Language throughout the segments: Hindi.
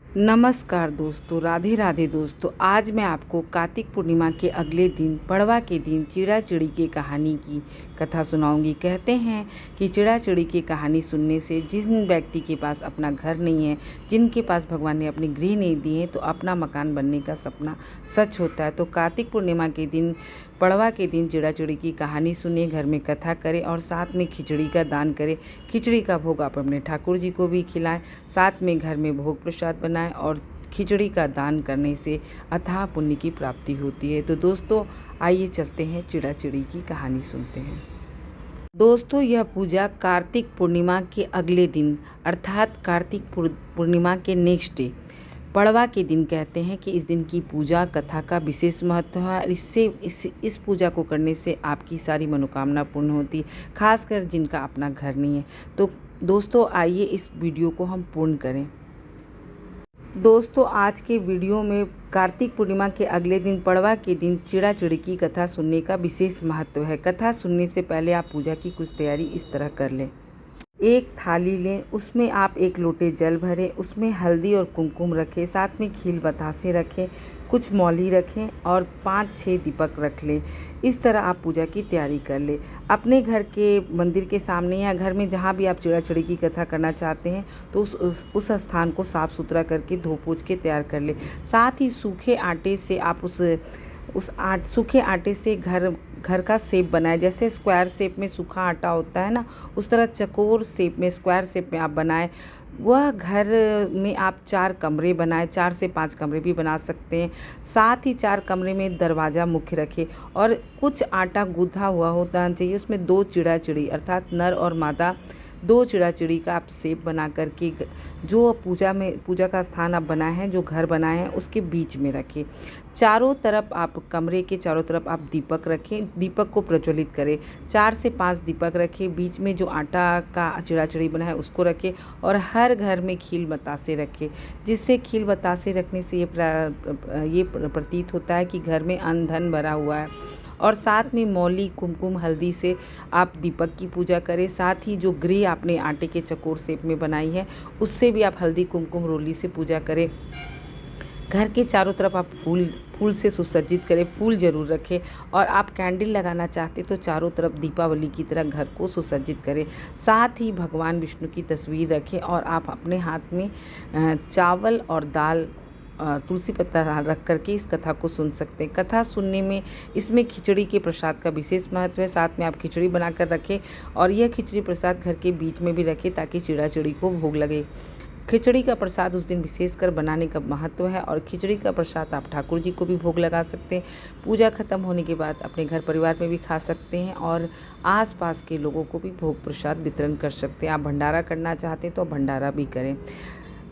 नमस्कार दोस्तों, राधे राधे दोस्तों। आज मैं आपको कार्तिक पूर्णिमा के अगले दिन पड़वा के दिन चिड़ा चिड़ी की कहानी की कथा सुनाऊंगी। कहते हैं कि चिड़ा चिड़ी की कहानी सुनने से जिन व्यक्ति के पास अपना घर नहीं है, जिनके पास भगवान ने अपनी गृह नहीं दी है, तो अपना मकान बनने का सपना सच होता है। तो कार्तिक पूर्णिमा के दिन पड़वा के दिन चिड़ा चिड़ी की कहानी सुनिए, घर में कथा करें और साथ में खिचड़ी का दान करें। खिचड़ी का भोग आप अपने ठाकुर जी को भी खिलाएं, साथ में घर में भोग प्रसाद बनाएं और खिचड़ी का दान करने से अथाह पुण्य की प्राप्ति होती है। तो दोस्तों आइए चलते हैं, चिड़ा चिड़ी की कहानी सुनते हैं। दोस्तों, यह पूजा कार्तिक पूर्णिमा के अगले दिन अर्थात कार्तिक पूर्णिमा के नेक्स्ट डे पड़वा के दिन कहते हैं कि इस दिन की पूजा कथा का विशेष महत्व है। इस पूजा को करने से आपकी सारी मनोकामना पूर्ण होती है, खासकर जिनका अपना घर नहीं है। तो दोस्तों आइए इस वीडियो को हम पूर्ण करें। दोस्तों, आज के वीडियो में कार्तिक पूर्णिमा के अगले दिन पड़वा के दिन चिड़ा चिड़ी की कथा सुनने का विशेष महत्व है। कथा सुनने से पहले आप पूजा की कुछ तैयारी इस तरह कर लें। एक थाली लें, उसमें आप 1 लोटे जल भरें, उसमें हल्दी और कुमकुम रखें, साथ में खील बतासे रखें, कुछ मौली रखें और 5-6 दीपक रख लें। इस तरह आप पूजा की तैयारी कर लें। अपने घर के मंदिर के सामने या घर में जहाँ भी आप चिड़ा चिड़ी की कथा करना चाहते हैं, तो उस स्थान को साफ़ सुथरा करके धो पोंछ के तैयार कर लें। साथ ही सूखे आटे से आप सूखे आटे से घर का शेप बनाएं। जैसे स्क्वायर शेप में सूखा आटा होता है ना, उस तरह चकोर शेप में, स्क्वायर शेप में आप बनाएं। वह घर में आप 4 कमरे बनाएं, 4 से 5 कमरे भी बना सकते हैं। साथ ही 4 कमरे में दरवाज़ा मुख्य रखें और कुछ आटा गूँथा हुआ होना चाहिए। उसमें 2 चिड़ा चिड़ी अर्थात नर और मादा 2 चिड़ा चिड़ी का आप शेप बना करके जो पूजा का स्थान आप बनाए हैं, जो घर बनाए हैं, उसके बीच में रखें। चारों तरफ आप कमरे के चारों तरफ आप दीपक रखें, दीपक को प्रज्वलित करें। 4 से 5 दीपक रखें, बीच में जो आटा का चिड़ा चिड़ी बना है उसको रखें और हर घर में खील बतासे रखें। जिससे खील बतासे रखने से ये प्रतीत होता है कि घर में अन्न धन भरा हुआ है। और साथ में मौली कुमकुम हल्दी से आप दीपक की पूजा करें। साथ ही जो गृह आपने आटे के चकोर शेप में बनाई है, उससे भी आप हल्दी कुमकुम रोली से पूजा करें। घर के चारों तरफ आप फूल से सुसज्जित करें, फूल ज़रूर रखें। और आप कैंडल लगाना चाहते तो चारों तरफ दीपावली की तरह घर को सुसज्जित करें। साथ ही भगवान विष्णु की तस्वीर रखें और आप अपने हाथ में चावल और दाल तुलसी पत्ता रख करके इस कथा को सुन सकते हैं। कथा सुनने में इसमें खिचड़ी के प्रसाद का विशेष महत्व है। साथ में आप खिचड़ी बनाकर रखें और यह खिचड़ी प्रसाद घर के बीच में भी रखें ताकि चिड़ा चिड़ी को भोग लगे। खिचड़ी का प्रसाद उस दिन विशेषकर बनाने का महत्व है और खिचड़ी का प्रसाद आप ठाकुर जी को भी भोग लगा सकते हैं। पूजा खत्म होने के बाद अपने घर परिवार में भी खा सकते हैं और आसपास के लोगों को भी भोग प्रसाद वितरण कर सकते हैं। आप भंडारा करना चाहते हैं तो आप भंडारा भी करें।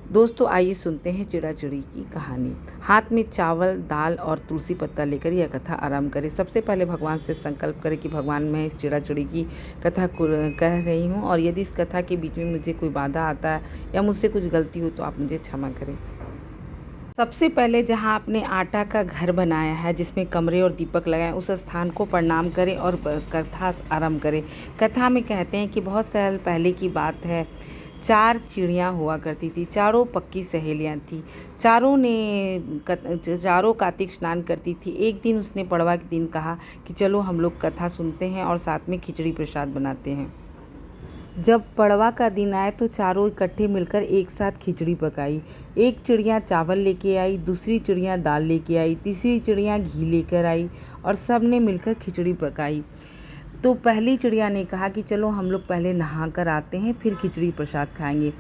दोस्तों आइए सुनते हैं चिड़ा चिड़ी की कहानी। हाथ में चावल दाल और तुलसी पत्ता लेकर यह कथा आरंभ करें। सबसे पहले भगवान से संकल्प करें कि भगवान, मैं इस चिड़ा चिड़ी की कथा कह रही हूँ और यदि इस कथा के बीच में मुझे कोई बाधा आता है या मुझसे कुछ गलती हो तो आप मुझे क्षमा करें। सबसे पहले जहाँ आपने आटा का घर बनाया है, जिसमें कमरे और दीपक लगाए, उस स्थान को प्रणाम करें और कथा आरंभ करें। कथा में कहते हैं कि बहुत साल पहले की बात है, 4 चिड़ियाँ हुआ करती थी। चारों पक्की सहेलियाँ थी। चारों कार्तिक स्नान करती थी। एक दिन उसने पड़वा के दिन कहा कि चलो हम लोग कथा सुनते हैं और साथ में खिचड़ी प्रसाद बनाते हैं। जब पड़वा का दिन आया तो चारों इकट्ठे मिलकर एक साथ खिचड़ी पकाई। एक चिड़िया चावल लेके आई, दूसरी चिड़िया दाल लेके आई, तीसरी चिड़िया घी लेकर आई और सब ने मिलकर खिचड़ी पकाई। तो पहली चिड़िया ने कहा कि चलो हम लोग पहले नहा कर आते हैं, फिर खिचड़ी प्रसाद खाएंगे।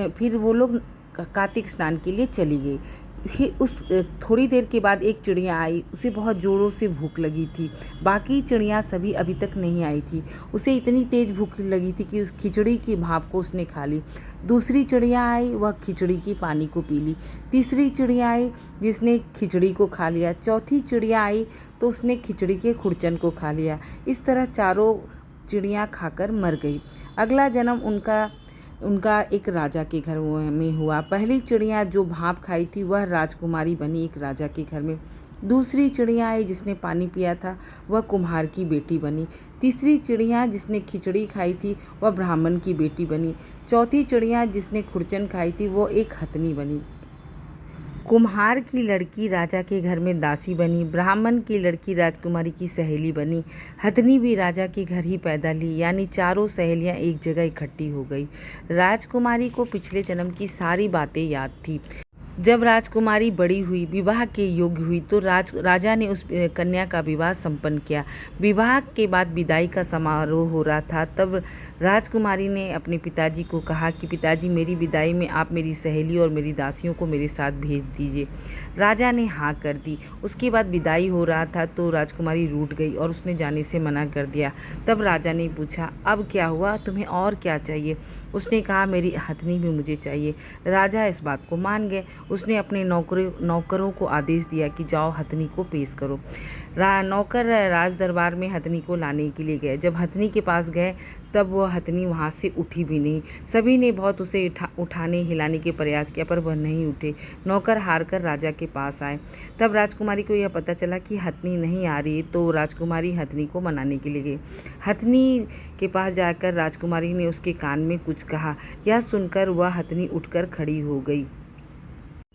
फिर वो लोग कार्तिक स्नान के लिए चली गई। फिर थोड़ी देर के बाद एक चिड़िया आई, उसे बहुत ज़ोरों से भूख लगी थी। बाकी चिड़िया सभी अभी तक नहीं आई थी। उसे इतनी तेज़ भूख लगी थी कि उस खिचड़ी की भाप को उसने खा ली। दूसरी चिड़िया आई, वह खिचड़ी की पानी को पी ली। तीसरी चिड़िया आई जिसने खिचड़ी को खा लिया। चौथी चिड़िया आई तो उसने खिचड़ी के खुरचन को खा लिया। इस तरह चारों चिड़िया खाकर मर गई। अगला जन्म उनका एक राजा के घर में हुआ। पहली चिड़िया जो भाप खाई थी वह राजकुमारी बनी एक राजा के घर में। दूसरी चिड़िया आई जिसने पानी पिया था, वह कुम्हार की बेटी बनी। तीसरी चिड़िया जिसने खिचड़ी खाई थी, वह ब्राह्मण की बेटी बनी। चौथी चिड़िया जिसने खुरचन खाई थी, वो एक हथनी बनी। कुम्हार की लड़की राजा के घर में दासी बनी। ब्राह्मण की लड़की राजकुमारी की सहेली बनी। हथनी भी राजा के घर ही पैदा ली, यानी चारों सहेलियां एक जगह इकट्ठी हो गई। राजकुमारी को पिछले जन्म की सारी बातें याद थी। जब राजकुमारी बड़ी हुई, विवाह के योग्य हुई, तो राजा ने उस कन्या का विवाह संपन्न किया। विवाह के बाद विदाई का समारोह हो रहा था। तब राजकुमारी ने अपने पिताजी को कहा कि पिताजी, मेरी विदाई में आप मेरी सहेली और मेरी दासियों को मेरे साथ भेज दीजिए। राजा ने हाँ कर दी। उसके बाद विदाई हो रहा था तो राजकुमारी रूठ गई और उसने जाने से मना कर दिया। तब राजा ने पूछा, अब क्या हुआ, तुम्हें और क्या चाहिए? उसने कहा, मेरी हथनी भी मुझे चाहिए। राजा इस बात को मान गए। उसने अपने नौकरों को आदेश दिया कि जाओ हथनी को पेश करो। नौकर राज दरबार में हथनी को लाने के लिए गए। जब हथनी के पास गए तब वह हथनी वहाँ से उठी भी नहीं। सभी ने बहुत उसे उठाने हिलाने के प्रयास किया, पर वह नहीं उठे। नौकर हार कर राजा के पास आए। तब राजकुमारी को यह पता चला कि हथनी नहीं आ रही, तो राजकुमारी हथनी को मनाने के लिए गई। हथनी के पास जाकर राजकुमारी ने उसके कान में कुछ कहा। यह सुनकर वह हथनी उठकर खड़ी हो गई।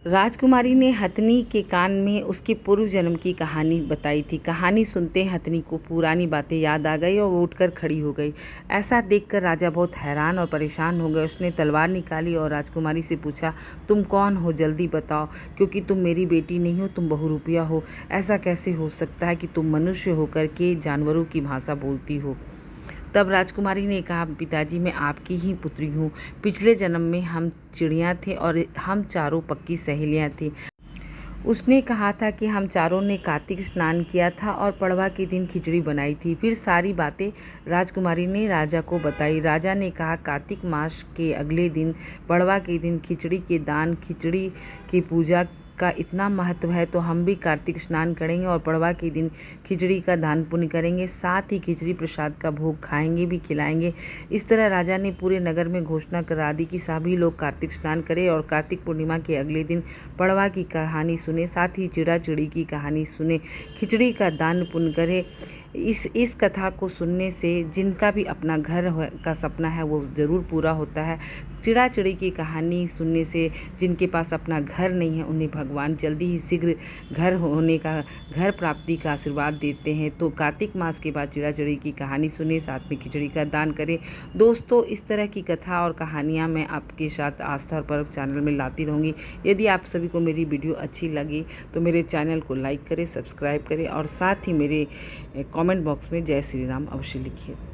राजकुमारी ने हथनी के कान में उसके पूर्व जन्म की कहानी बताई थी। कहानी सुनते हथनी को पुरानी बातें याद आ गई और वो उठकर खड़ी हो गई। ऐसा देखकर राजा बहुत हैरान और परेशान हो गए। उसने तलवार निकाली और राजकुमारी से पूछा, तुम कौन हो, जल्दी बताओ, क्योंकि तुम मेरी बेटी नहीं हो, तुम बहुरूपिया हो। ऐसा कैसे हो सकता है कि तुम मनुष्य होकर के जानवरों की भाषा बोलती हो? तब राजकुमारी ने कहा, पिताजी, मैं आपकी ही पुत्री हूँ। पिछले जन्म में हम चिड़िया थे और हम चारों पक्की सहेलियाँ थी। उसने कहा था कि हम चारों ने कार्तिक स्नान किया था और पड़वा के दिन खिचड़ी बनाई थी। फिर सारी बातें राजकुमारी ने राजा को बताई। राजा ने कहा, कार्तिक मास के अगले दिन, पड़वा के दिन खिचड़ी के दान, खिचड़ी की पूजा का इतना महत्व है, तो हम भी कार्तिक स्नान करेंगे और पड़वा के दिन खिचड़ी का दान पुण्य करेंगे। साथ ही खिचड़ी प्रसाद का भोग खाएंगे भी, खिलाएंगे। इस तरह राजा ने पूरे नगर में घोषणा करा दी कि सभी लोग कार्तिक स्नान करें और कार्तिक पूर्णिमा के अगले दिन पड़वा की कहानी सुने, साथ ही चिड़ा चिड़ी की कहानी सुने, खिचड़ी का दान पुण्य करें। इस कथा को सुनने से जिनका भी अपना घर का सपना है वो ज़रूर पूरा होता है। चिड़ा चिड़ी की कहानी सुनने से जिनके पास अपना घर नहीं है, उन्हें भगवान जल्दी ही शीघ्र घर प्राप्ति का आशीर्वाद देते हैं। तो कार्तिक मास के बाद चिड़ा चिड़ी की कहानी सुने, साथ में खिचड़ी का दान करें। दोस्तों, इस तरह की कथा और कहानियाँ मैं आपके साथ आस्था पर्व चैनल में लाती रहूँगी। यदि आप सभी को मेरी वीडियो अच्छी लगी तो मेरे चैनल को लाइक करें, सब्सक्राइब करें और साथ ही मेरे कमेंट बॉक्स में जय श्री राम अवश्य लिखिए।